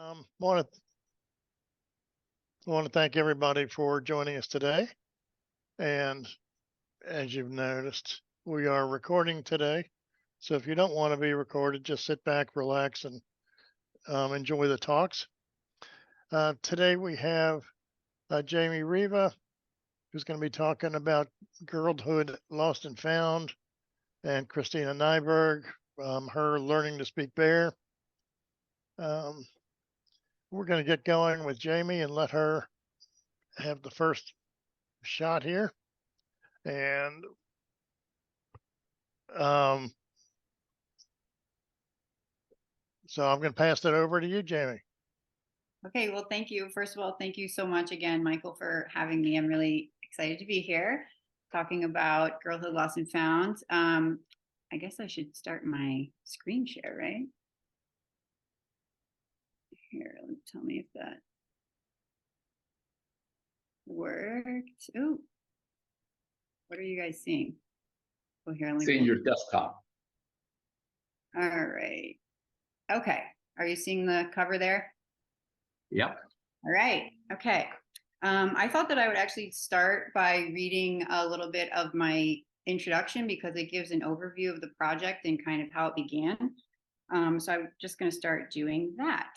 Want to thank everybody for joining us today. And as you've noticed, we are recording today. So if you don't want to be recorded, just sit back, relax, and enjoy the talks. Today we have Jamie Riva, who's going to be talking about girlhood lost and found, and Christina Nyborg, her learning to speak bear. We're going to get going with Jamie and let her have the first shot here. And so I'm going to pass it over to you, Jamie. Okay, well, thank you. First of all, thank you so much again, Michael, for having me. I'm really excited to be here talking about girlhood lost and found. I guess I should start my screen share, right? Here, tell me if that worked. Oh, what are you guys seeing? Oh, here, let me seeing your desktop. All right. Okay. Are you seeing the cover there? Yep. All right. Okay. I thought that I would actually start by reading a little bit of my introduction because it gives an overview of the project and kind of how it began. So I'm just going to start doing that.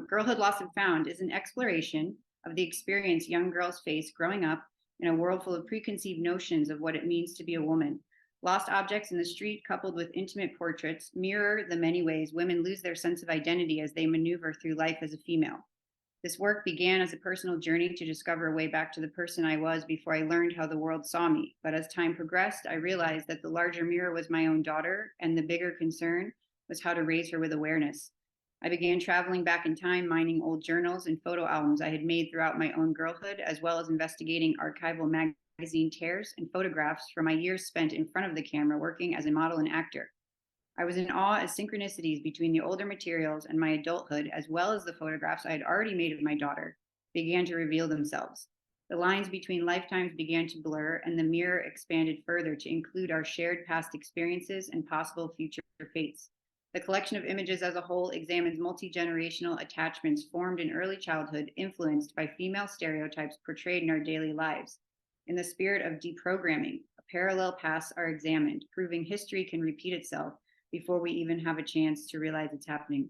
Girlhood Lost and Found is an exploration of the experience young girls face growing up in a world full of preconceived notions of what it means to be a woman. Lost objects in the street, coupled with intimate portraits, mirror the many ways women lose their sense of identity as they maneuver through life as a female. This work began as a personal journey to discover a way back to the person I was before I learned how the world saw me. But as time progressed, I realized that the larger mirror was my own daughter, and the bigger concern was how to raise her with awareness. I began traveling back in time, mining old journals and photo albums I had made throughout my own girlhood, as well as investigating archival magazine tears and photographs from my years spent in front of the camera working as a model and actor. I was in awe as synchronicities between the older materials and my adulthood, as well as the photographs I had already made of my daughter, began to reveal themselves. The lines between lifetimes began to blur, and the mirror expanded further to include our shared past experiences and possible future fates. The collection of images as a whole examines multi-generational attachments formed in early childhood, influenced by female stereotypes portrayed in our daily lives. In the spirit of deprogramming, parallel paths are examined, proving history can repeat itself before we even have a chance to realize it's happening.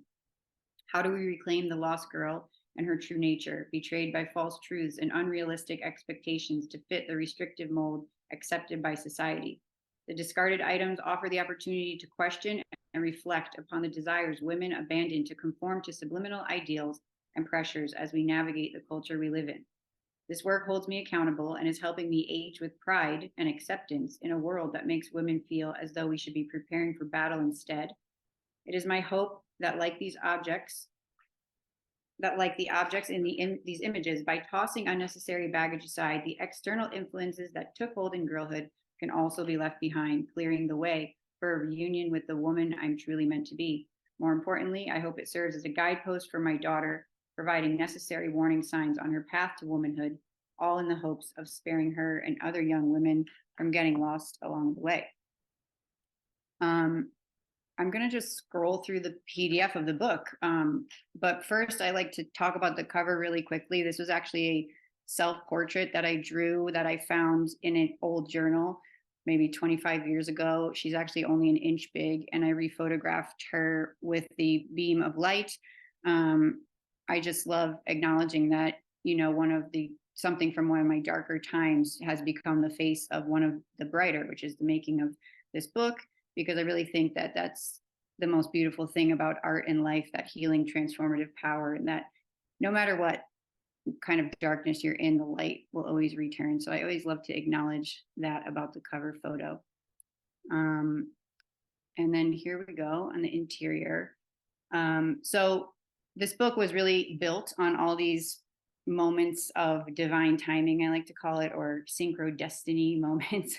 How do we reclaim the lost girl and her true nature, betrayed by false truths and unrealistic expectations to fit the restrictive mold accepted by society? The discarded items offer the opportunity to question and reflect upon the desires women abandon to conform to subliminal ideals and pressures as we navigate the culture we live in. This work holds me accountable and is helping me age with pride and acceptance in a world that makes women feel as though we should be preparing for battle instead. It is my hope that like the objects in these images, by tossing unnecessary baggage aside, the external influences that took hold in girlhood can also be left behind, clearing the way for a reunion with the woman I'm truly meant to be. More importantly, I hope it serves as a guidepost for my daughter, providing necessary warning signs on her path to womanhood, all in the hopes of sparing her and other young women from getting lost along the way. I'm going to just scroll through the PDF of the book. But first, I like to talk about the cover really quickly. This was actually a self-portrait that I drew that I found in an old journal, maybe 25 years ago. She's actually only an inch big, and I rephotographed her with the beam of light. I just love acknowledging that, you know, something from one of my darker times has become the face of one of the brighter, which is the making of this book, because I really think that that's the most beautiful thing about art and life, that healing, transformative power, and that no matter what kind of darkness you're in, the light will always return. So I always love to acknowledge that about the cover photo. And then here we go on the interior. So this book was really built on all these moments of divine timing, I like to call it, or synchro destiny moments.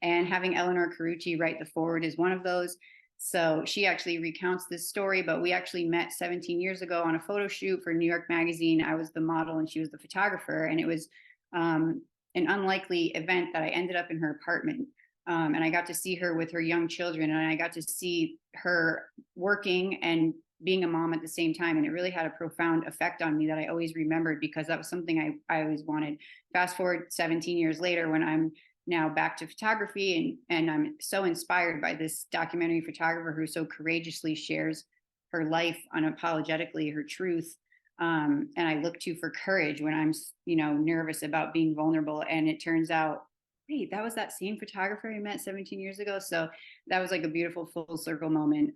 And having Eleanor Carucci write the foreword is one of those. So she actually recounts this story, but we actually met 17 years ago on a photo shoot for New York Magazine. I was the model and she was the photographer, and it was an unlikely event that I ended up in her apartment. And I got to see her with her young children, and I got to see her working and being a mom at the same time. And it really had a profound effect on me that I always remembered, because that was something I always wanted. Fast forward 17 years later, when I'm now back to photography, and I'm so inspired by this documentary photographer who so courageously shares her life unapologetically, her truth. And I look to for courage when I'm, nervous about being vulnerable. And it turns out, wait, that was that same photographer I met 17 years ago. So that was like a beautiful full circle moment.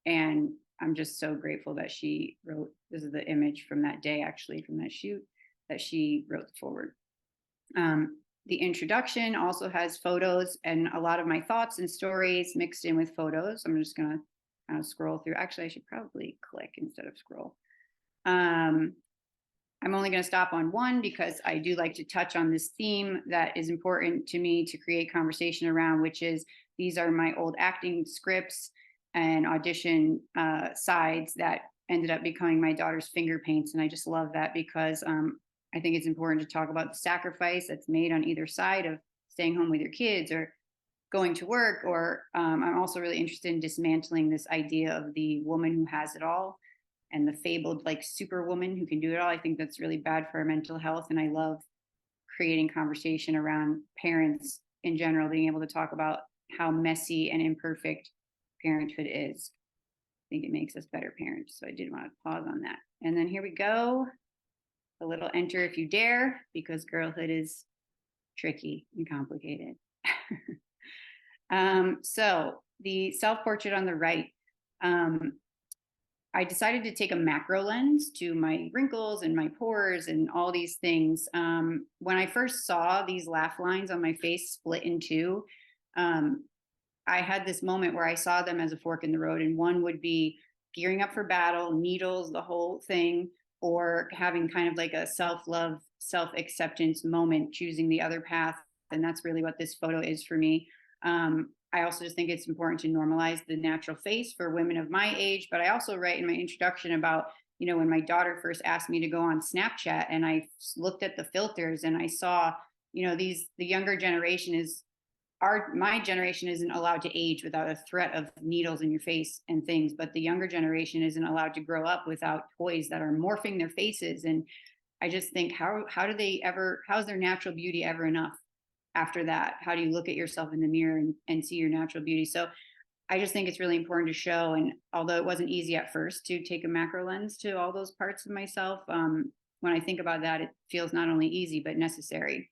And I'm just so grateful that she wrote, this is the image from that day, actually, from that shoot, that she wrote the forward. The introduction also has photos and a lot of my thoughts and stories mixed in with photos. I'm just going to kind of scroll through. Actually, I should probably click instead of scroll. I'm only going to stop on one because I do like to touch on this theme that is important to me to create conversation around, which is these are my old acting scripts and audition sides that ended up becoming my daughter's finger paints. And I just love that because I think it's important to talk about the sacrifice that's made on either side of staying home with your kids or going to work. Or I'm also really interested in dismantling this idea of the woman who has it all and the fabled like superwoman who can do it all. I think that's really bad for our mental health. And I love creating conversation around parents in general, being able to talk about how messy and imperfect parenthood is. I think it makes us better parents. So I did want to pause on that. And then here we go. A little enter if you dare, because girlhood is tricky and complicated. So the self-portrait on the right, I decided to take a macro lens to my wrinkles and my pores and all these things. When I first saw these laugh lines on my face split in two, I had this moment where I saw them as a fork in the road, and one would be gearing up for battle, needles, the whole thing, or having kind of like a self-love, self-acceptance moment, choosing the other path. And that's really what this photo is for me. I also just think it's important to normalize the natural face for women of my age. But I also write in my introduction about, when my daughter first asked me to go on Snapchat, and I looked at the filters and I saw, the younger generation is, my generation isn't allowed to age without a threat of needles in your face and things, but the younger generation isn't allowed to grow up without toys that are morphing their faces. And I just think, how is their natural beauty ever enough after that? How do you look at yourself in the mirror and see your natural beauty? So I just think it's really important to show. And although it wasn't easy at first to take a macro lens to all those parts of myself, when I think about that, it feels not only easy, but necessary.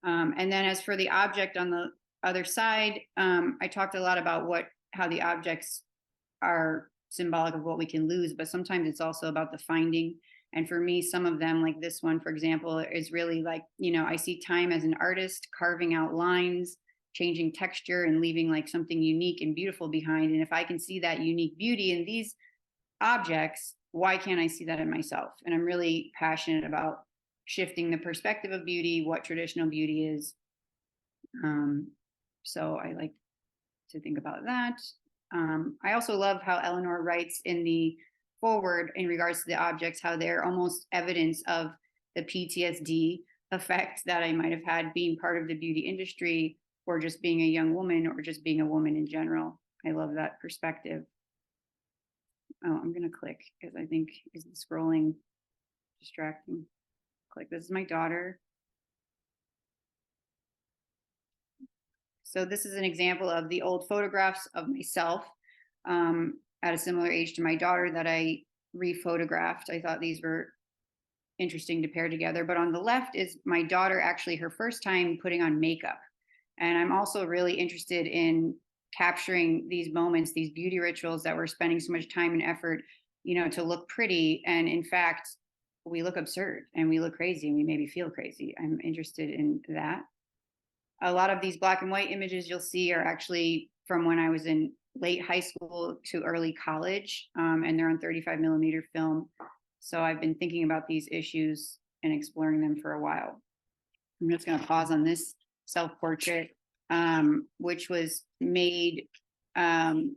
And then as for the object on the other side, I talked a lot about how the objects are symbolic of what we can lose, but sometimes it's also about the finding. And for me, some of them, like this one, for example, is really like, I see time as an artist carving out lines, changing texture, and leaving like something unique and beautiful behind. And if I can see that unique beauty in these objects, why can't I see that in myself? And I'm really passionate about shifting the perspective of beauty, what traditional beauty is. So I like to think about that. I also love how Eleanor writes in the forward in regards to the objects, how they're almost evidence of the PTSD effect that I might have had being part of the beauty industry, or just being a young woman, or just being a woman in general. I love that perspective. Oh, I'm going to click because I think is the scrolling distracting. Click. This is my daughter. So this is an example of the old photographs of myself at a similar age to my daughter that I rephotographed. I thought these were interesting to pair together. But on the left is my daughter, actually her first time putting on makeup. And I'm also really interested in capturing these moments, these beauty rituals that we're spending so much time and effort, to look pretty. And in fact, we look absurd and we look crazy and we maybe feel crazy. I'm interested in that. A lot of these black and white images you'll see are actually from when I was in late high school to early college, and they're on 35 millimeter film. So I've been thinking about these issues and exploring them for a while. I'm just going to pause on this self-portrait, which was made, originally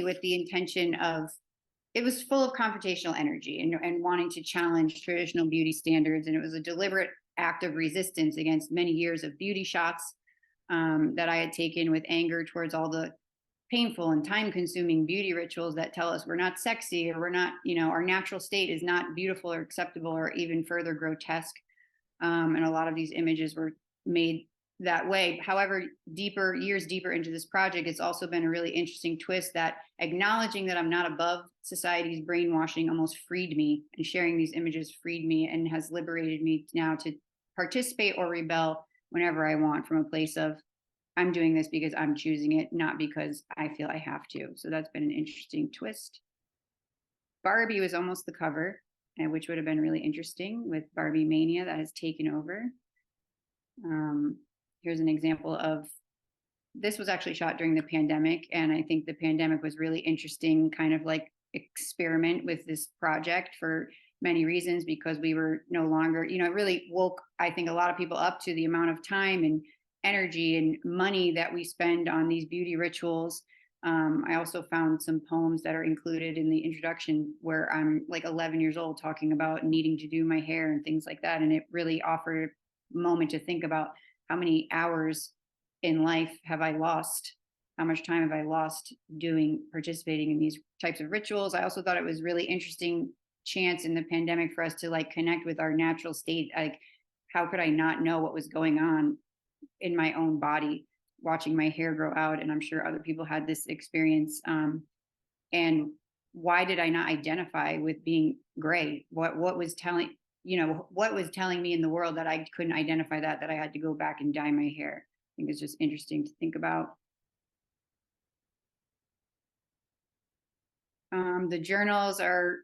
with the intention of, it was full of confrontational energy and wanting to challenge traditional beauty standards. And it was a deliberate act of resistance against many years of beauty shots. that I had taken with anger towards all the painful and time consuming beauty rituals that tell us we're not sexy, or we're not, our natural state is not beautiful or acceptable, or even further grotesque. And a lot of these images were made that way. However, years deeper into this project, it's also been a really interesting twist that acknowledging that I'm not above society's brainwashing almost freed me, and sharing these images freed me and has liberated me now to participate or rebel whenever I want, from a place of I'm doing this because I'm choosing it, not because I feel I have to. So that's been an interesting twist. Barbie was almost the cover, which would have been really interesting with Barbie Mania that has taken over. Here's an example of, this was actually shot during the pandemic. And I think the pandemic was really interesting, kind of like experiment with this project for many reasons, because we were no longer, it really woke, I think, a lot of people up to the amount of time and energy and money that we spend on these beauty rituals. I also found some poems that are included in the introduction where I'm like 11 years old talking about needing to do my hair and things like that. And it really offered a moment to think about how many hours in life have I lost? How much time have I lost participating in these types of rituals? I also thought it was really interesting chance in the pandemic for us to like connect with our natural state. Like, how could I not know what was going on in my own body, watching my hair grow out? And I'm sure other people had this experience. And why did I not identify with being gray? What was telling, what was telling me in the world that I couldn't identify that I had to go back and dye my hair? I think it's just interesting to think about. The journals are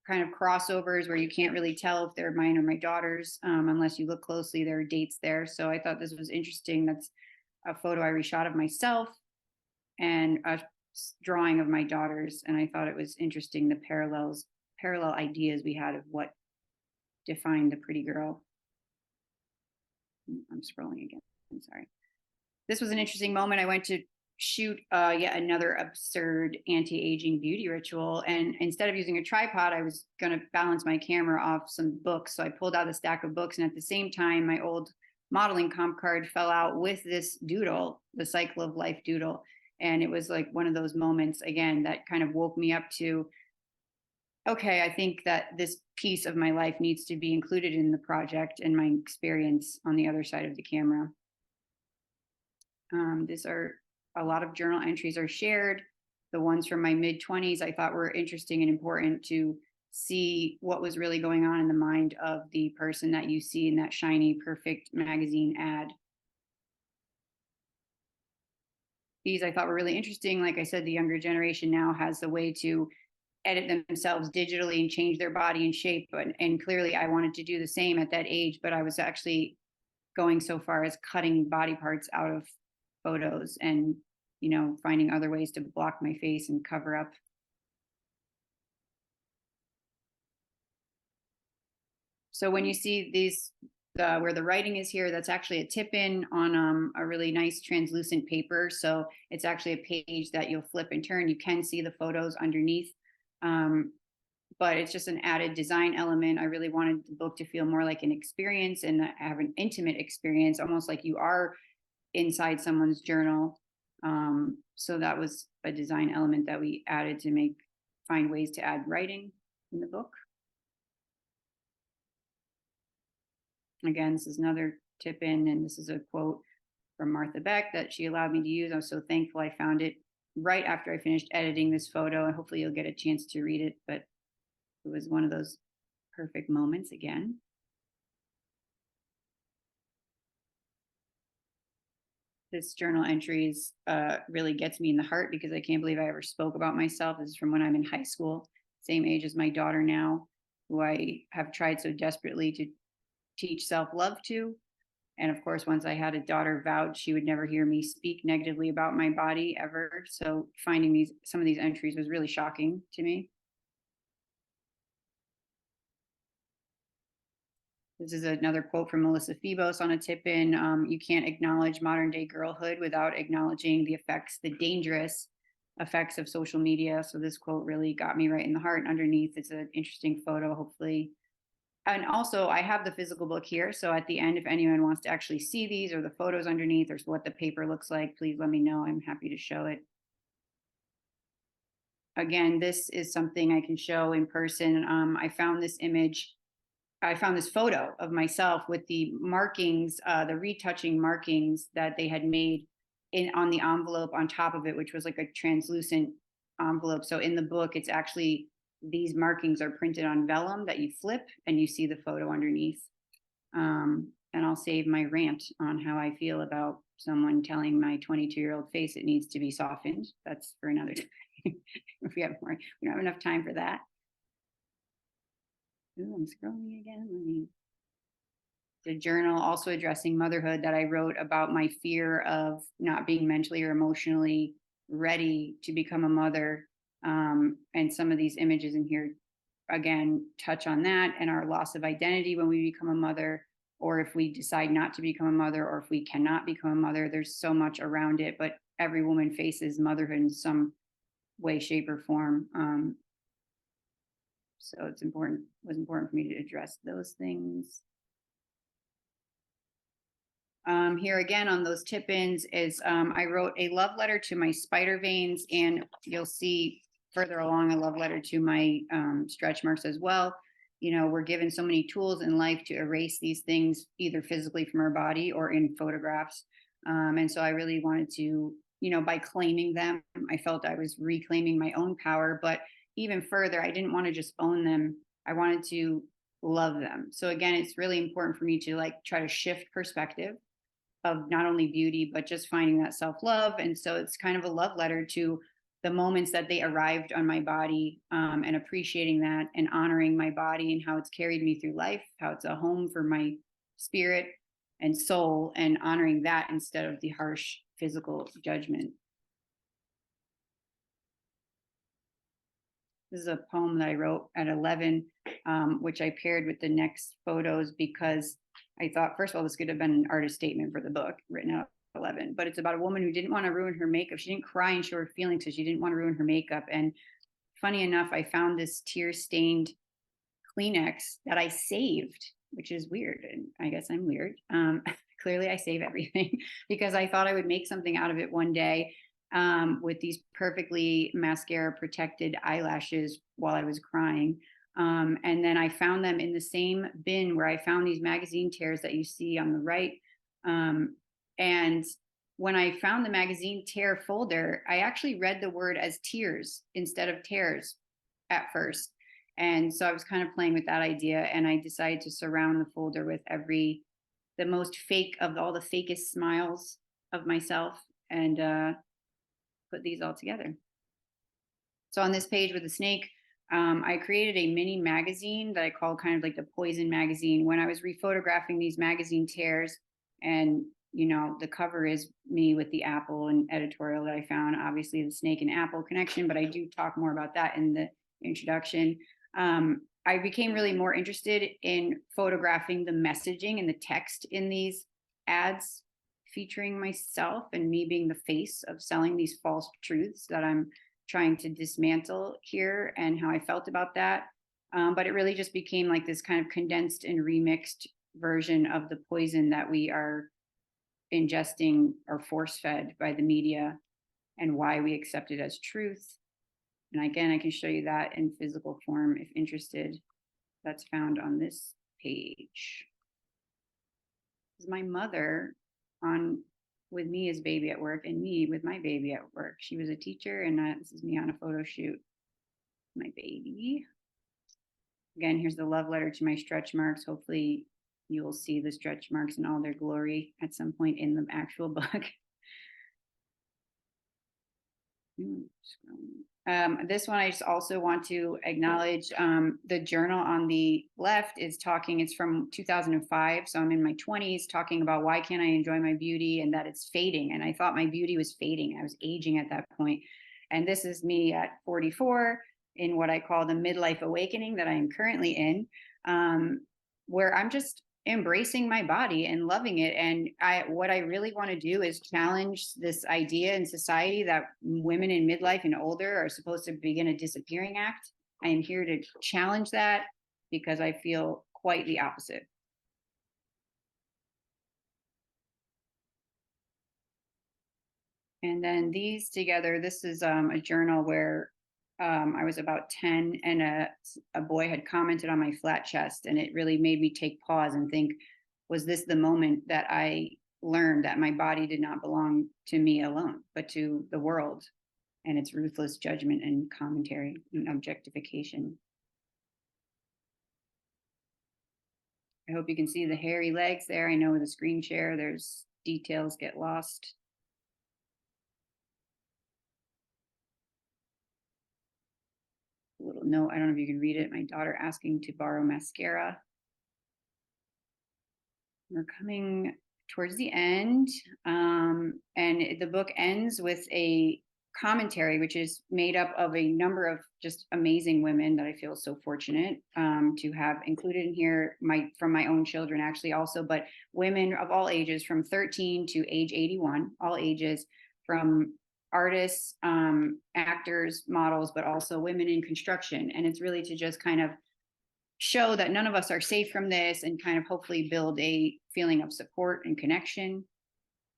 kind of crossovers where you can't really tell if they're mine or my daughter's unless you look closely. There are dates there. So I thought this was interesting. That's a photo I reshot of myself and a drawing of my daughter's. And I thought it was interesting, the parallel ideas we had of what defined the pretty girl. I'm scrolling again. I'm sorry. This was an interesting moment. I went to shoot yet another absurd anti-aging beauty ritual, and instead of using a tripod, I was going to balance my camera off some books. So I pulled out a stack of books, and at the same time my old modeling comp card fell out with this doodle, the Cycle of Life doodle. And it was like one of those moments again that kind of woke me up to, okay, I think that this piece of my life needs to be included in the project and my experience on the other side of the camera. These are a lot of journal entries are shared. The ones from my mid-20s I thought were interesting and important to see what was really going on in the mind of the person that you see in that shiny, perfect magazine ad. These I thought were really interesting. Like I said, the younger generation now has the way to edit themselves digitally and change their body and shape. And clearly I wanted to do the same at that age, but I was actually going so far as cutting body parts out of photos and, finding other ways to block my face and cover up. So when you see these, where the writing is here, that's actually a tip-in on a really nice translucent paper. So it's actually a page that you'll flip and turn. You can see the photos underneath, but it's just an added design element. I really wanted the book to feel more like an experience and have an intimate experience, almost like you are inside someone's journal. So that was a design element that we added to find ways to add writing in the book. Again, this is another tip in, and this is a quote from Martha Beck that she allowed me to use. I was so thankful I found it right after I finished editing this photo, and hopefully you'll get a chance to read it, but it was one of those perfect moments again. This journal entries really gets me in the heart because I can't believe I ever spoke about myself. This is from when I'm in high school, same age as my daughter now, who I have tried so desperately to teach self-love to. And of course, once I had a daughter, vowed she would never hear me speak negatively about my body ever. So finding some of these entries was really shocking to me. This is another quote from Melissa Phoebos on a tip-in. You can't acknowledge modern day girlhood without acknowledging the dangerous effects of social media. So this quote really got me right in the heart. And underneath, it's an interesting photo. Hopefully And also I have the physical book here. So at the end, if anyone wants to actually see these or the photos underneath or what the paper looks like, please let me know. I'm happy to show it. Again, this is something I can show in person. I found this photo of myself with the markings, the retouching markings that they had made on the envelope on top of it, which was like a translucent envelope. So in the book, it's actually, these markings are printed on vellum that you flip and you see the photo underneath. And I'll save my rant on how I feel about someone telling my 22-year-old face it needs to be softened. That's for another time. If we have more, we don't have enough time for that. Ooh, I'm scrolling again. The journal also addressing motherhood that I wrote about my fear of not being mentally or emotionally ready to become a mother. And some of these images in here, again, touch on that and our loss of identity when we become a mother, or if we decide not to become a mother, or if we cannot become a mother. There's so much around it, but every woman faces motherhood in some way, shape, or form. So was important for me to address those things. Here again on those tip-ins is I wrote a love letter to my spider veins, and you'll see further along a love letter to my stretch marks as well. You know, we're given so many tools in life to erase these things, either physically from our body or in photographs. And so I really wanted to, you know, by claiming them, I felt I was reclaiming my own power. But even further, I didn't want to just own them. I wanted to love them. So again, it's really important for me to like try to shift perspective of not only beauty, but just finding that self-love. And so it's kind of a love letter to the moments that they arrived on my body, and appreciating that and honoring my body and how it's carried me through life, how it's a home for my spirit and soul, and honoring that instead of the harsh physical judgment. This is a poem that I wrote at 11, which I paired with the next photos because I thought, first of all, this could have been an artist statement for the book written at 11, but it's about a woman who didn't want to ruin her makeup. She didn't cry and show her feelings because she didn't want to ruin her makeup. And funny enough, I found this tear-stained Kleenex that I saved, which is weird. And I guess I'm weird. Clearly I save everything because I thought I would make something out of it one day, with these perfectly mascara protected eyelashes while I was crying. And then I found them in the same bin where I found these magazine tears that you see on the right. And when I found the magazine tear folder, I actually read the word as tears instead of tears at first. And so I was kind of playing with that idea, and I decided to surround the folder with the most fake of all the fakest smiles of myself, and put these all together. So on this page with the snake, I created a mini magazine that I call kind of like the poison magazine when I was rephotographing these magazine tears. And, you know, the cover is me with the apple and editorial that I found, obviously the snake and apple connection, but I do talk more about that in the introduction. I became really more interested in photographing the messaging and the text in these ads, featuring myself and me being the face of selling these false truths that I'm trying to dismantle here, and how I felt about that. But it really just became like this kind of condensed and remixed version of the poison that we are ingesting or force-fed by the media, and why we accept it as truth. And again, I can show you that in physical form if interested. That's found on this page. This is my mother on with me as baby at work, and me with my baby at work. She was a teacher, and this is me on a photo shoot. My baby. Again, here's the love letter to my stretch marks. Hopefully you will see the stretch marks in all their glory at some point in the actual book. This one, I just also want to acknowledge the journal on the left is talking, it's from 2005. So I'm in my 20s talking about why can't I enjoy my beauty, and that it's fading. And I thought my beauty was fading. I was aging at that point. And this is me at 44 in what I call the midlife awakening that I am currently in, where I'm just embracing my body and loving it. And what I really want to do is challenge this idea in society that women in midlife and older are supposed to begin a disappearing act. I am here to challenge that because I feel quite the opposite. And then these together, this is a journal where I was about 10 and a boy had commented on my flat chest, and it really made me take pause and think, was this the moment that I learned that my body did not belong to me alone, but to the world and its ruthless judgment and commentary and objectification? I hope you can see the hairy legs there. I know with a screen share, there's details get lost. A little note, I don't know if you can read it. My daughter asking to borrow mascara. We're coming towards the end, and the book ends with a commentary, which is made up of a number of just amazing women that I feel so fortunate to have included in here, from my own children actually also, but women of all ages from 13 to age 81, all ages, from artists, actors, models, but also women in construction. And it's really to just kind of show that none of us are safe from this and kind of hopefully build a feeling of support and connection.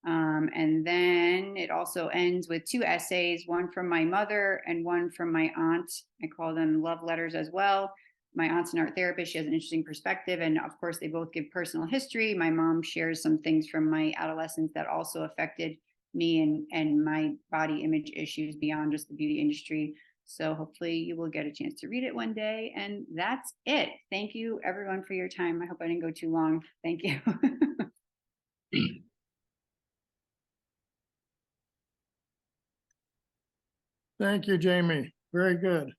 And then it also ends with 2 essays, one from my mother and one from my aunt. I call them love letters as well. My aunt's an art therapist. She has an interesting perspective. And of course, they both give personal history. My mom shares some things from my adolescence that also affected me and my body image issues beyond just the beauty industry. So hopefully you will get a chance to read it one day. And that's it. Thank you, everyone, for your time. I hope I didn't go too long. Thank you. Thank you, Jamie. Very good.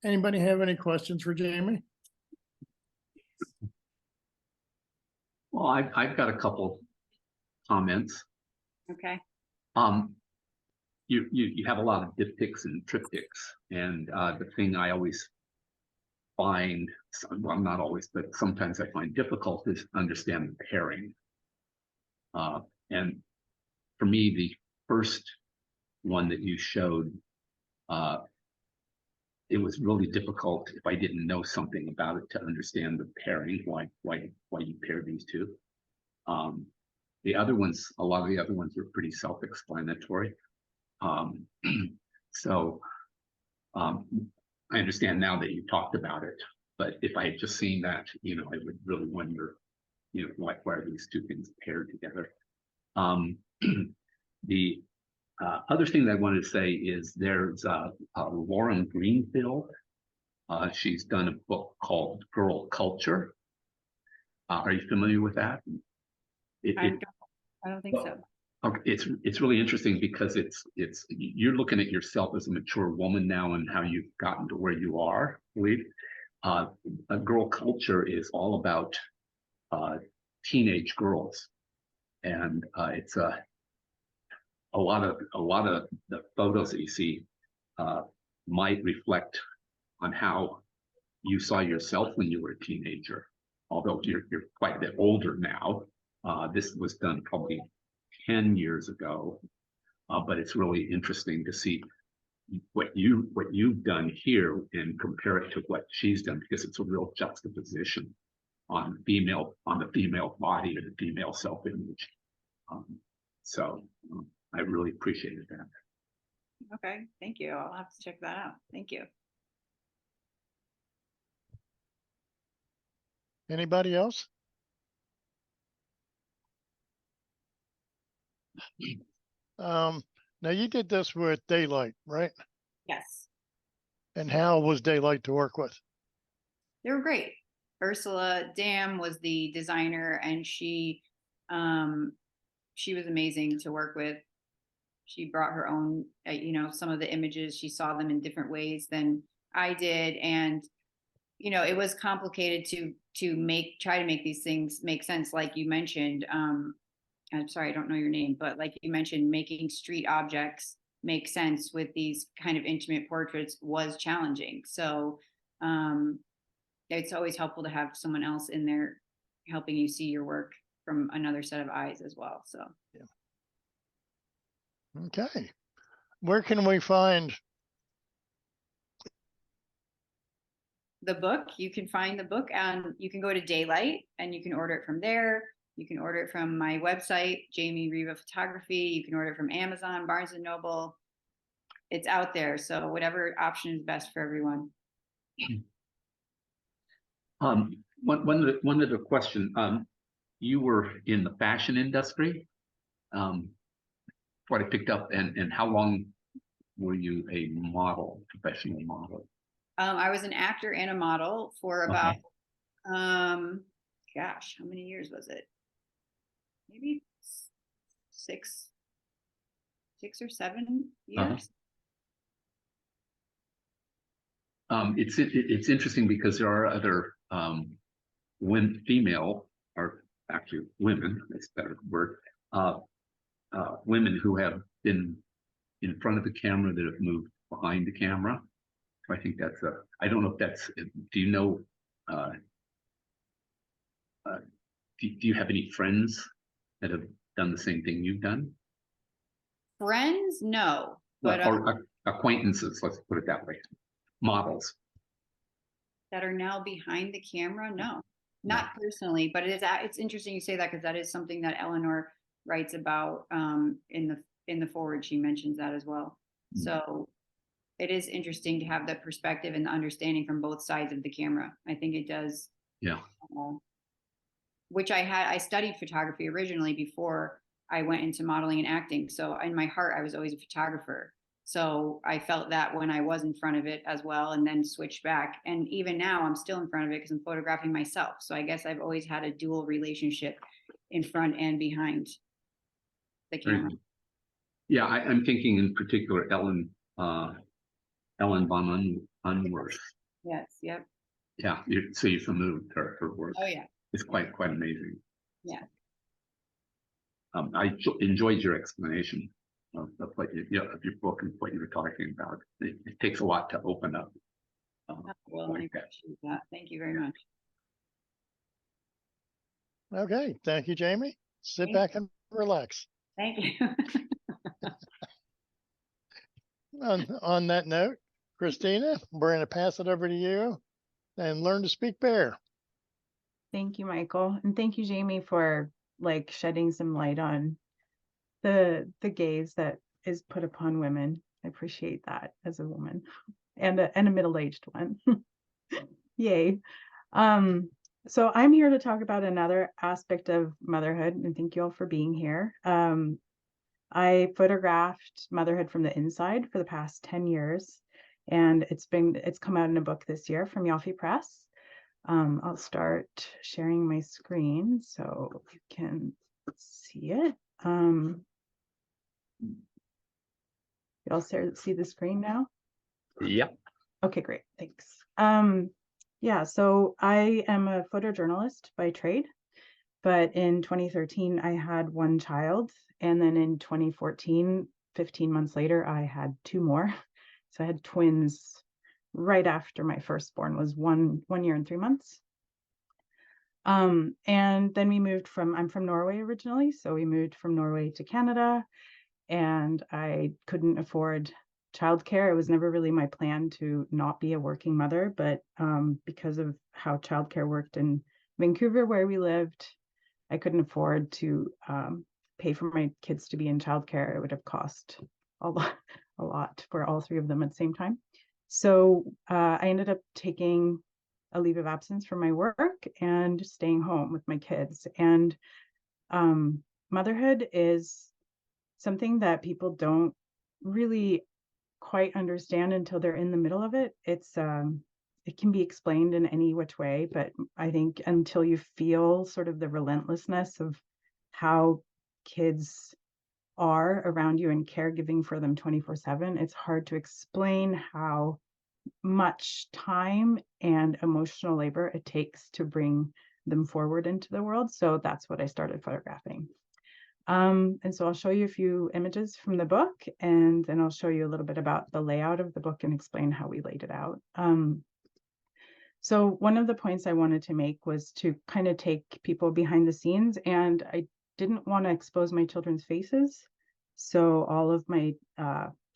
Anybody have any questions for Jamie? Well, I've got a couple comments. Okay. You have a lot of diptychs and triptychs, and the thing I always find, well, not always, but sometimes I find difficult is understand the pairing. And for me, the first one that you showed, it was really difficult if I didn't know something about it to understand the pairing, why you pair these two. The other ones, a lot of the other ones are pretty self-explanatory. So I understand now that you talked about it, but if I had just seen that, I would really wonder, why are these two things paired together? The other thing that I wanted to say is there's Lauren Greenfield. She's done a book called Girl Culture. Are you familiar with that? I don't think so. Okay, it's really interesting because you're looking at yourself as a mature woman now and how you've gotten to where you are, I believe. A Girl Culture is all about teenage girls, and it's a lot of the photos that you see might reflect on how you saw yourself when you were a teenager. Although you're quite a bit older now, this was done probably 10 years ago, but it's really interesting to see what you've done here and compare it to what she's done, because it's a real juxtaposition on the female body and the female self-image. So I really appreciated that. Okay, thank you. I'll have to check that out. Thank you. Anybody else? Now you did this with Daylight, right? Yes, And how was Daylight to work with? they were great. Ursula Dam was the designer, and she was amazing to work with. She brought her own, some of the images, she saw them in different ways than I did. And, it was complicated to try to make these things make sense. Like you mentioned, I'm sorry, I don't know your name, but like you mentioned, making street objects make sense with these kind of intimate portraits was challenging. So it's always helpful to have someone else in there helping you see your work from another set of eyes as well. So yeah. Okay. Where can we find the book, you can find the book and you can go to Daylight and you can order it from there. You can order it from my website, Jamie Riva Photography. You can order it from Amazon, Barnes and Noble. It's out there. So whatever option is best for everyone. One other question. You were in the fashion industry. What I picked up, and how long were you a model, professional model? I was an actor and a model for about, gosh, how many years was it? Maybe six or 7 years. It's interesting because there are other female, or actually women, that's a better word, women who have been in front of the camera that have moved behind the camera. I think that's I don't know if that's, do you know, do you have any friends that have done the same thing you've done? Friends? No. But or acquaintances, let's put it that way. Models. That are now behind the camera? No, not personally, but it's interesting you say that because that is something that Eleanor writes about in the foreword. She mentions that as well. So it is interesting to have that perspective and the understanding from both sides of the camera. I think it does. Yeah. Which I studied photography originally before I went into modeling and acting. So in my heart, I was always a photographer. So I felt that when I was in front of it as well, and then switched back. And even now I'm still in front of it because I'm photographing myself. So I guess I've always had a dual relationship in front and behind the camera. Yeah, I'm thinking in particular Ellen von Unworth. Yes, yep. Yeah, so you're familiar with her work. Oh yeah. It's quite amazing. Yeah. I enjoyed your explanation of what of your book and what you were talking about. It takes a lot to open up. Well, I appreciate that. Thank you very much. Okay, thank you, Jamie. Sit back and relax. Thank you. On that note, Christina, we're going to pass it over to you and learn to speak bear. Thank you, Michael. And thank you, Jamie, for like shedding some light on the gaze that is put upon women. I appreciate that as a woman and a middle-aged one. Yay. So I'm here to talk about another aspect of motherhood, and thank you all for being here. I photographed motherhood from the inside for the past 10 years, and it's come out in a book this year from Yaffe Press. I'll start sharing my screen so you can see it. You all see the screen now? Yep. Okay, great. Thanks. Yeah, so I am a photojournalist by trade, but in 2013, I had one child. And then in 2014, 15 months later, I had 2 more. So I had twins right after my firstborn was one year and 3 months. And then I'm from Norway originally. So we moved from Norway to Canada, and I couldn't afford childcare. It was never really my plan to not be a working mother, but because of how childcare worked in Vancouver, where we lived, I couldn't afford to pay for my kids to be in childcare. It would have cost a lot for all 3 of them at the same time. So I ended up taking a leave of absence from my work and staying home with my kids. And motherhood is something that people don't really quite understand until they're in the middle of it. It can be explained in any which way, but I think until you feel sort of the relentlessness of how kids are around you and caregiving for them 24/7, it's hard to explain how much time and emotional labor it takes to bring them forward into the world. So that's what I started photographing. And so I'll show you a few images from the book, and then I'll show you a little bit about the layout of the book and explain how we laid it out. So one of the points I wanted to make was to kind of take people behind the scenes, and I didn't want to expose my children's faces. So all of my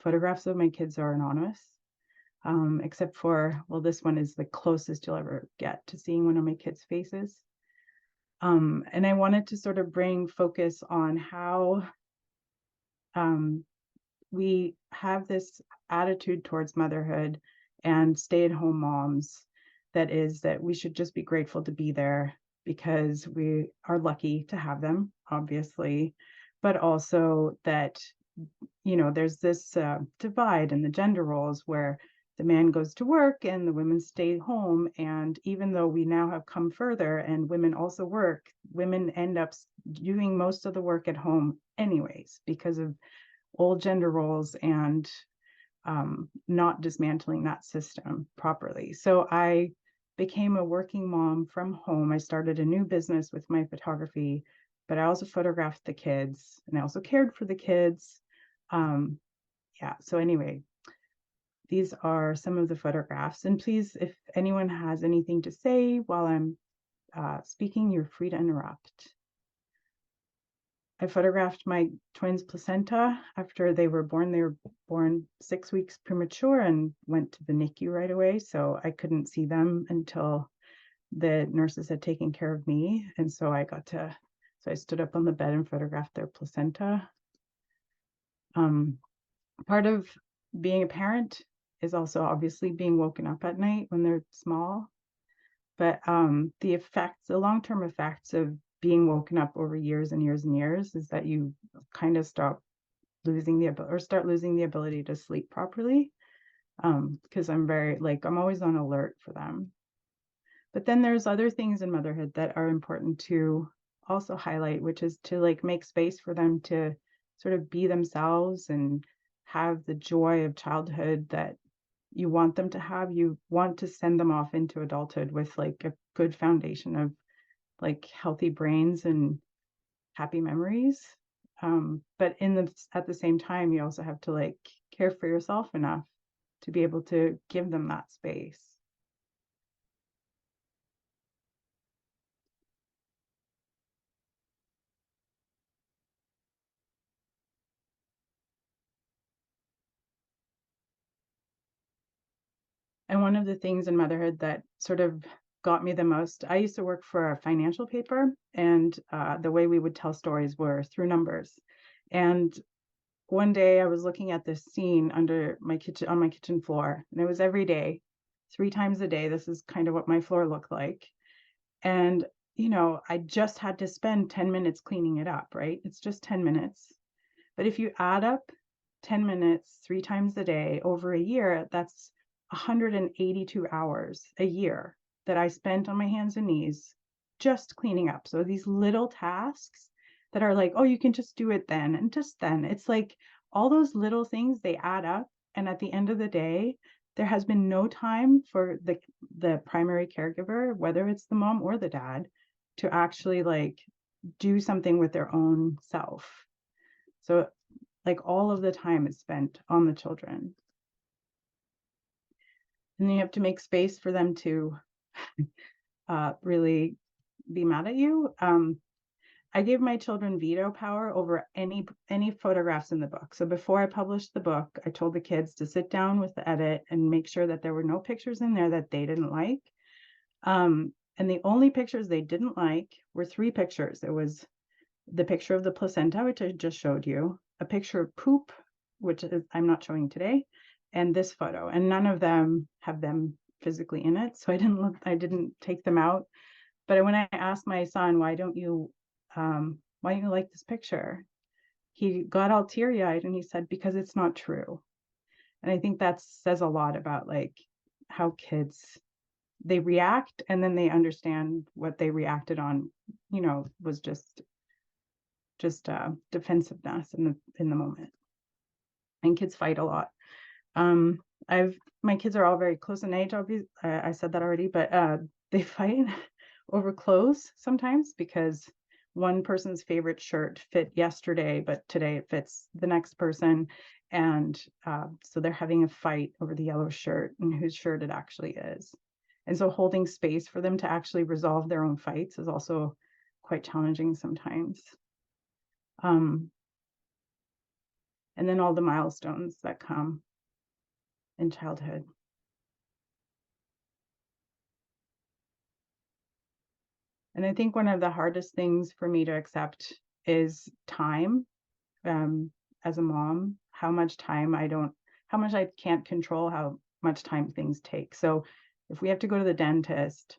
photographs of my kids are anonymous. except for, well, this one is the closest you'll ever get to seeing one of my kids' faces. And I wanted to sort of bring focus on how we have this attitude towards motherhood and stay-at-home moms that is that we should just be grateful to be there because we are lucky to have them, obviously, but also that, you know, there's this divide in the gender roles where the man goes to work and the women stay home. And even though we now have come further and women also work, women end up doing most of the work at home anyways because of old gender roles and not dismantling that system properly. So I became a working mom from home. I started a new business with my photography, but I also photographed the kids and I also cared for the kids. Yeah, so anyway, these are some of the photographs. And please, if anyone has anything to say while I'm speaking, you're free to interrupt. I photographed my twins' placenta after they were born. They were born 6 weeks premature and went to the NICU right away. So I couldn't see them until the nurses had taken care of me. And so I stood up on the bed and photographed their placenta. Part of being a parent is also obviously being woken up at night when they're small. But the long-term effects of being woken up over years and years and years is that you kind of start losing the ability to sleep properly. Because I'm always on alert for them. But then there's other things in motherhood that are important to also highlight, which is to make space for them to sort of be themselves and have the joy of childhood that you want them to have. You want to send them off into adulthood with a good foundation of healthy brains and happy memories. But at the same time, you also have to care for yourself enough to be able to give them that space. And one of the things in motherhood that sort of got me the most, I used to work for a financial paper, and the way we would tell stories were through numbers. And one day I was looking at this scene under my kitchen, on my kitchen floor, and it was every day, 3 times a day. This is kind of what my floor looked like. And, I just had to spend 10 minutes cleaning it up, right? It's just 10 minutes. But if you add up 10 minutes 3 times a day over a year, that's 182 hours a year that I spent on my hands and knees just cleaning up. So these little tasks that are oh, you can just do it then and just then. It's all those little things, they add up. And at the end of the day, there has been no time for the primary caregiver, whether it's the mom or the dad, to actually do something with their own self. So all of the time is spent on the children. And then you have to make space for them to really be mad at you. I gave my children veto power over any photographs in the book. So before I published the book, I told the kids to sit down with the edit and make sure that there were no pictures in there that they didn't like. And the only pictures they didn't like were 3 pictures. It was the picture of the placenta, which I just showed you, a picture of poop, which I'm not showing today, and this photo. And none of them have them physically in it. So I didn't take them out. But when I asked my son, why don't you like this picture? He got all teary-eyed and he said, because it's not true. And I think that says a lot about how kids, they react and then they understand what they reacted on, was just defensiveness in the moment. And kids fight a lot. My kids are all very close in age, obviously. I said that already, but they fight over clothes sometimes because one person's favorite shirt fit yesterday, but today it fits the next person. And so they're having a fight over the yellow shirt and whose shirt it actually is. And so holding space for them to actually resolve their own fights is also quite challenging sometimes. And then all the milestones that come in childhood. And I think one of the hardest things for me to accept is time. As a mom, how much I can't control how much time things take. So if we have to go to the dentist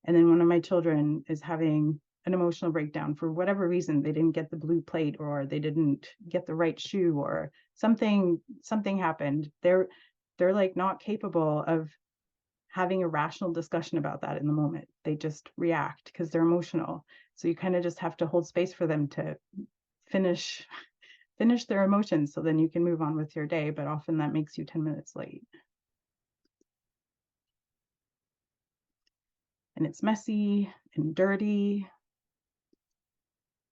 and then one of my children is having an emotional breakdown for whatever reason, they didn't get the blue plate or they didn't get the right shoe or something happened, they're like not capable of having a rational discussion about that in the moment. They just react because they're emotional. So you kind of just have to hold space for them to finish their emotions, so then you can move on with your day, but often that makes you 10 minutes late. And it's messy and dirty,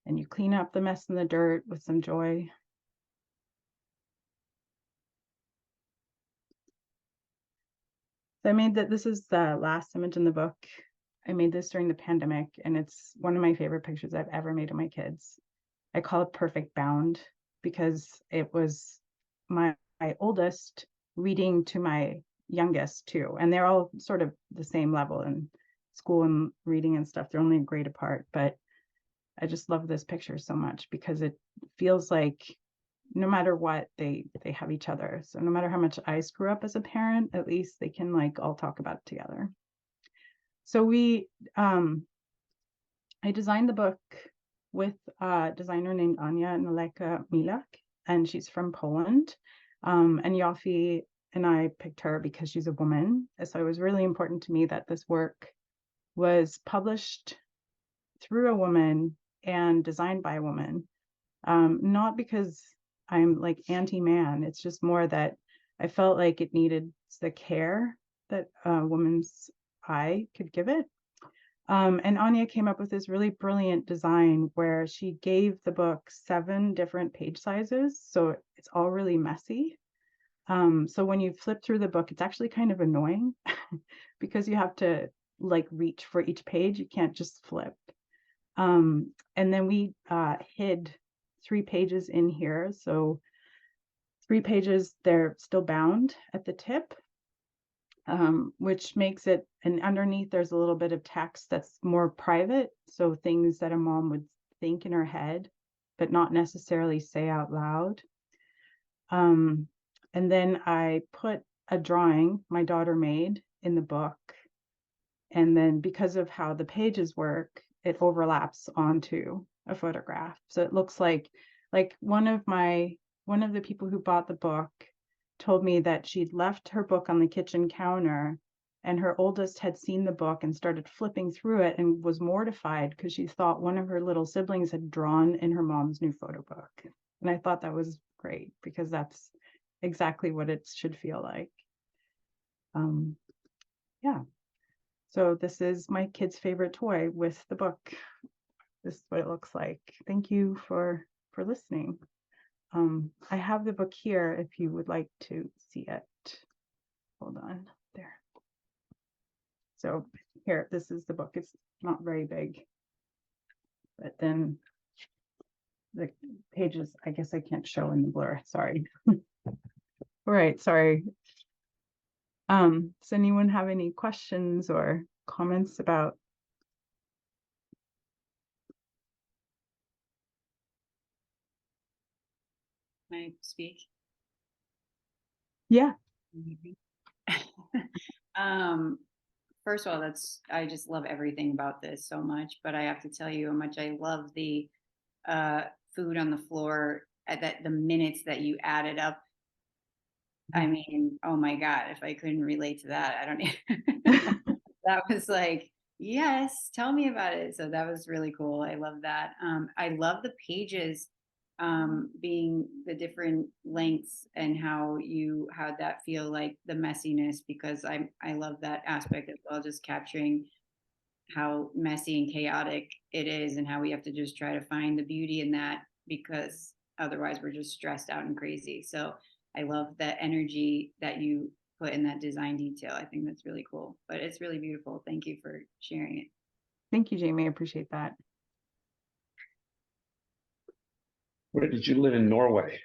and you clean up the mess in the dirt with some joy. So this is the last image in the book. I made this during the pandemic, and it's one of my favorite pictures I've ever made of my kids. I call it Perfect Bound because it was my oldest reading to my youngest too. And they're all sort of the same level in school and reading and stuff. They're only a grade apart, but I just love this picture so much because it feels like no matter what, they have each other. So no matter how much I screw up as a parent, at least they can like all talk about it together. So I designed the book with a designer named Anya Naleka Milak, and she's from Poland. And Yofi and I picked her because she's a woman. So it was really important to me that this work was published through a woman and designed by a woman. Not because I'm like anti-man, it's just more that I felt like it needed the care that a woman's eye could give it. And Anya came up with this really brilliant design where she gave the book 7 different page sizes. So it's all really messy. So when you flip through the book, it's actually kind of annoying because you have to like reach for each page. You can't just flip. And then we hid 3 pages in here. So 3 pages, they're still bound at the tip. Which makes it, and underneath there's a little bit of text that's more private. So things that a mom would think in her head, but not necessarily say out loud. And then I put a drawing my daughter made in the book. And then because of how the pages work, it overlaps onto a photograph. So it looks like one of the people who bought the book told me that she'd left her book on the kitchen counter and her oldest had seen the book and started flipping through it and was mortified because she thought one of her little siblings had drawn in her mom's new photo book. And I thought that was great because that's exactly what it should feel like. Yeah. So this is my kid's favorite toy with the book. This is what it looks like. Thank you for listening. I have the book here if you would like to see it. Hold on, there. So here, this is the book. It's not very big, but then the pages, I guess I can't show in the blur, sorry. All right, sorry. Does anyone have any questions or comments about? Can I speak? Yeah. First of all, I just love everything about this so much, but I have to tell you how much I love the food on the floor at the minutes that you added up. I mean, oh my God, if I couldn't relate to that, I don't even, that was like, yes, tell me about it. So that was really cool. I love that. I love the pages being the different lengths and how you had that feel like the messiness, because I love that aspect as well, just capturing how messy and chaotic it is and how we have to just try to find the beauty in that, because otherwise we're just stressed out and crazy. So I love the energy that you put in that design detail. I think that's really cool, but it's really beautiful. Thank you for sharing it. Thank you, Jamie. I appreciate that. Where did you live in Norway?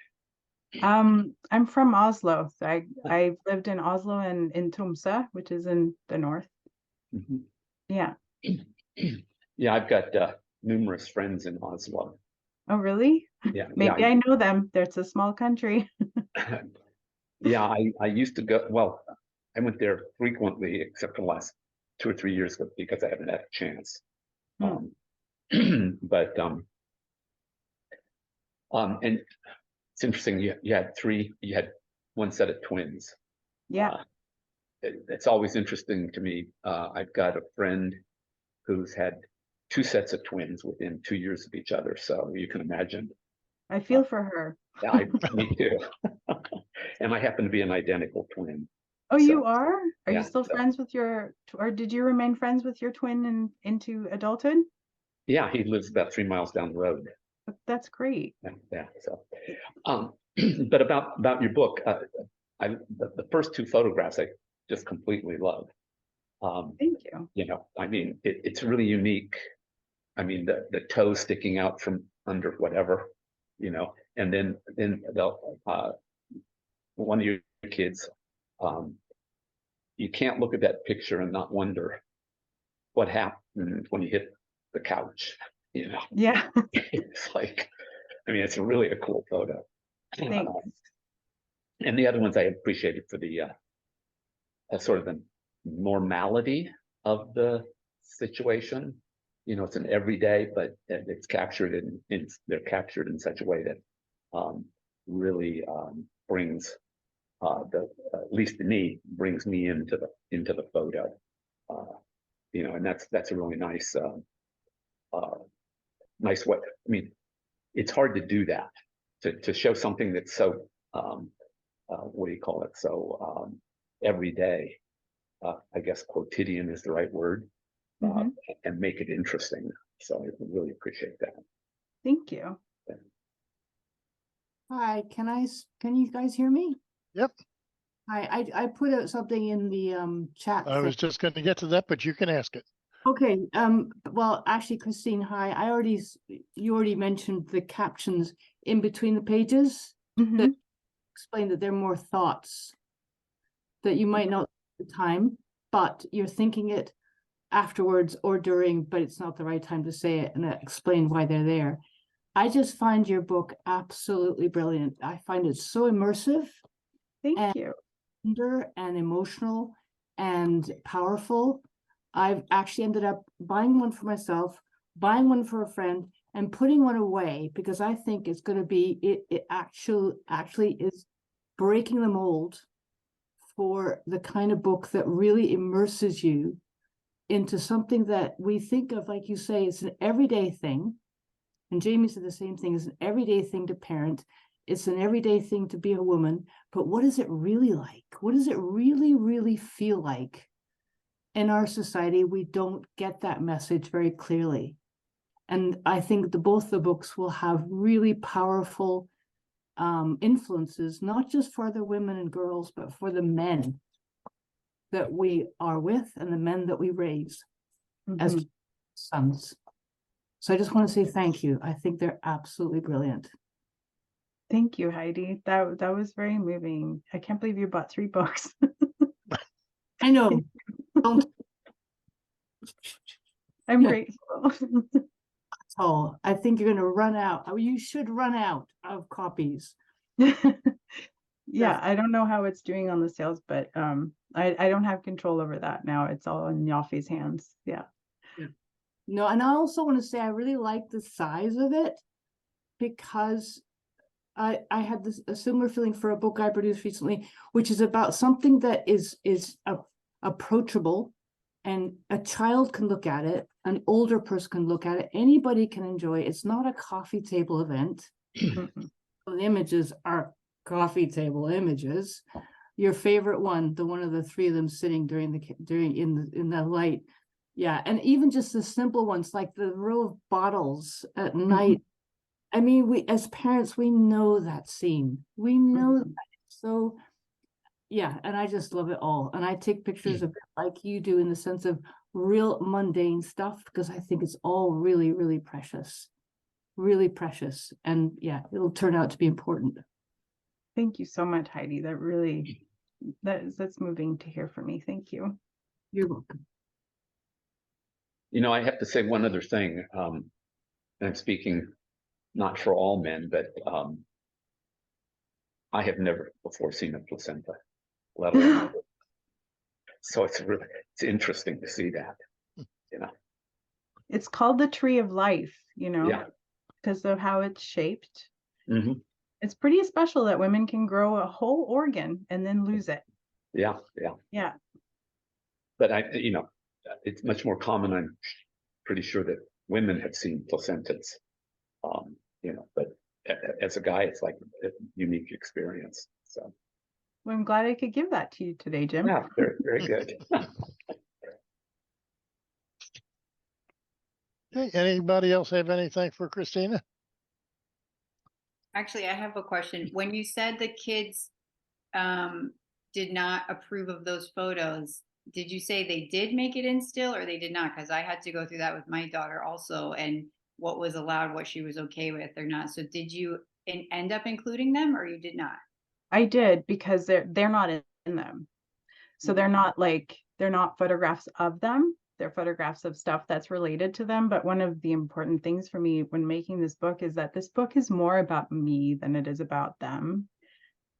I'm from Oslo. So I lived in Oslo and in Tromsø, which is in the north. Mhm. Yeah. Yeah, I've got numerous friends in Oslo. Oh, really? Yeah, Maybe I know them. There's a small country. yeah. I used to go. Well, I went there frequently, except for the last 2 or 3 years because I haven't had a chance. Hmm. But and it's interesting. You had three. You had one set of twins. Yeah. It's always interesting to me. I've got a friend who's had two sets of twins within 2 years of each other. So you can imagine. I feel for her. Me too. And I happen to be an identical twin. Oh, So, you are? Are you yeah, still so- friends with or did you remain friends with your twin into adulthood? Yeah, he lives about 3 miles down the road. That's great. Yeah. So, but about your book, the first two photographs I just completely love. Thank you. You know, I mean, it's really unique. I mean, the toe sticking out from under whatever, you know, and then the one of your kids, you can't look at that picture and not wonder what happened when you hit the couch. You know, Yeah. it's like, I mean, it's really a cool photo. Thanks. And the other ones I appreciated for the sort of the normality of the situation. You know, it's an everyday, but it's captured they're captured in such a way that really brings at least to me, brings me into the photo. You know, and that's a really nice nice way. I mean, it's hard to do that, to show something that's so what do you call it? So everyday. I guess quotidian is the right word, Mhm. and make it interesting. So I really appreciate that. Thank you. Hi, can you guys hear me? Yep. Hi, I put out something in the chat I was thing. just going to get to that, but you can ask it. Okay, well, actually, Christine, hi, you already mentioned the captions in between the pages Mhm. explain that they're more thoughts that you might not at the time, but you're thinking it afterwards or during, but it's not the right time to say it, and explain why they're there. I just find your book absolutely brilliant. I find it so immersive Thank you. and emotional and powerful. I've actually ended up buying one for myself, buying one for a friend, and putting one away because I think it's going to be it actually is breaking the mold for the kind of book that really immerses you into something that we think of, like you say, it's an everyday thing. And Jamie said the same thing, it's an everyday thing to parent. It's an everyday thing to be a woman. But what is it really like? What does it really, really feel like? In our society, we don't get that message very clearly. And I think both the books will have really powerful influences, not just for the women and girls, but for the men that we are with and the men that we raise as Mhm. sons. So I just want to say thank you. I think they're absolutely brilliant. Thank you, Heidi. That was very moving. I can't believe you bought 3 books. I know. Don't I'm Yeah. grateful. tell. I think you're going to run out. You should run out of copies. Yeah, I don't know how it's doing on the sales, but I don't have control over that now. It's all in Yafi's hands. Yeah. No, and I also want to say I really like the size of it because I had a similar feeling for a book I produced recently, which is about something that is approachable, and a child can look at it, an older person can look at it, anybody can enjoy it. It's not a coffee table event. Mhm. The images are coffee table images. Your favorite one, the one of the three of them sitting in the light. Yeah, and even just the simple ones like the row of bottles at night. I mean, we as parents, we know that scene. We know that. So yeah, and I just love it all. And I take pictures of it like you do in the sense of real mundane stuff because I think it's all really, really precious. Really precious. And yeah, it'll turn out to be important. Thank you so much, Heidi. That's moving to hear from me. Thank you. You're welcome. You know, I have to say one other thing. And I'm speaking not for all men, but I have never before seen a placenta, let alone. So it's interesting to see that, you know. It's called the tree of life, you know, Yeah. because of how it's shaped. Hmm. It's pretty special that women can grow a whole organ and then lose it. Yeah, yeah. Yeah. But you know, it's much more common. I'm pretty sure that women have seen placentas, you know, but as a guy, it's like a unique experience. So Well, I'm glad I could give that to you today, Jim. yeah, very, very good. Okay, anybody else have anything for Christina? Actually, I have a question. When you said the kids did not approve of those photos, did you say they did make it in still or they did not? Because I had to go through that with my daughter also, and what was allowed, what she was okay with or not. So did you end up including them or you did not? I did, because they're not in them. So they're not like, they're not photographs of them. They're photographs of stuff that's related to them. But one of the important things for me when making this book is that this book is more about me than it is about them.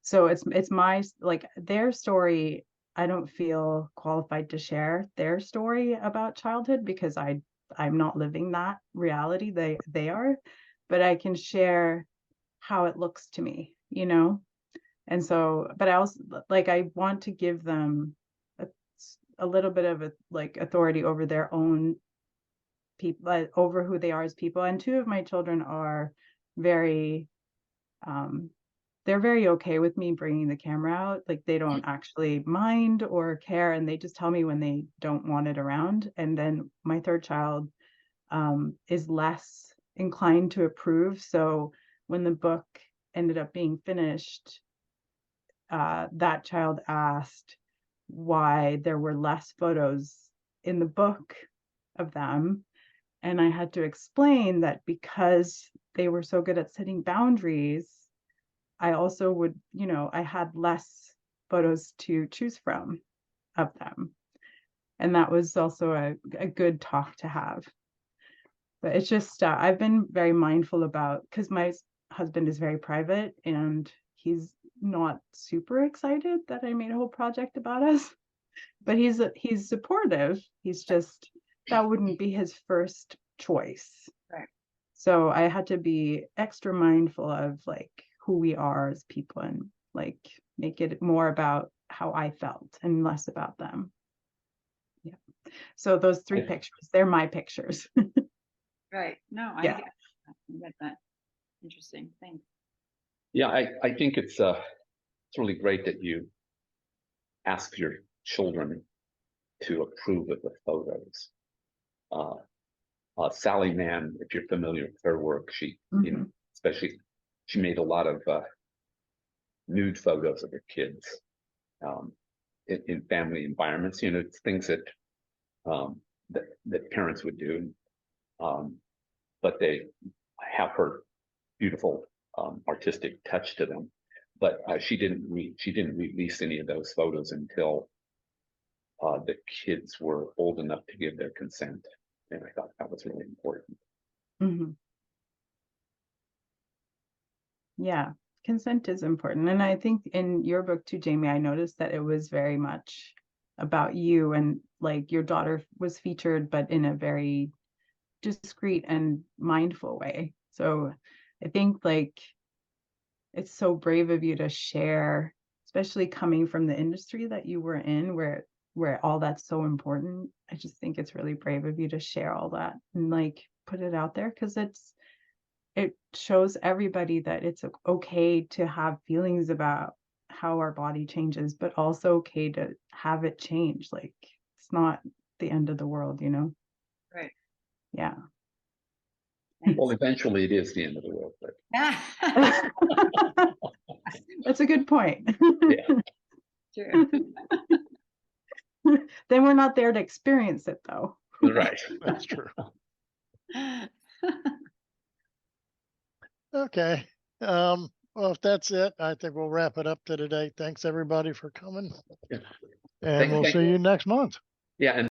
So it's my, like, their story. I don't feel qualified to share their story about childhood because I'm not living that reality. They are, but I can share how it looks to me, you know? And so, but I also, like, I want to give them a little bit of like authority over their own people, over who they are as people. And two of my children are very, they're very okay with me bringing the camera out. Like, they don't actually mind or care, and they just tell me when they don't want it around. And then my third child is less inclined to approve. So when the book ended up being finished, that child asked why there were less photos in the book of them. And I had to explain that because they were so good at setting boundaries, I also would, you know, I had less photos to choose from of them. And that was also a good talk to have. But it's just, I've been very mindful about, because my husband is very private and he's not super excited that I made a whole project about us, but he's supportive. He's just, that wouldn't be his first choice. Right. So I had to be extra mindful of like who we are as people and like make it more about how I felt and less about them. Yeah. So those three pictures, they're my pictures. Right. No, Yeah. I get that. Interesting. Thanks. Yeah, I think it's really great that you ask your children to approve of the photos. Sally Mann, if you're familiar with her work, she, you know, especially she made a lot of nude photos of her kids in family environments. You know, it's things that that parents would do, but they have her beautiful artistic touch to them. But she didn't release any of those photos until the kids were old enough to give their consent, and I thought that was really important. Yeah, consent is important. And I think in your book too, Jamie, I noticed that it was very much about you, and like your daughter was featured, but in a very discreet and mindful way. So I think like it's so brave of you to share, especially coming from the industry that you were in, where all that's so important. I just think it's really brave of you to share all that and like put it out there, because it shows everybody that it's okay to have feelings about how our body changes, but also okay to have it change. Like, it's not the end of the world, you know? Right. Yeah. Well, eventually it is the end of the world, but That's a good point. yeah. True. Then we're not there to experience it, though. Right. That's true. Okay. Well, if that's it, I think we'll wrap it up to today. Thanks everybody for coming, Yeah. and we'll Thank see you. you next month. Yeah, and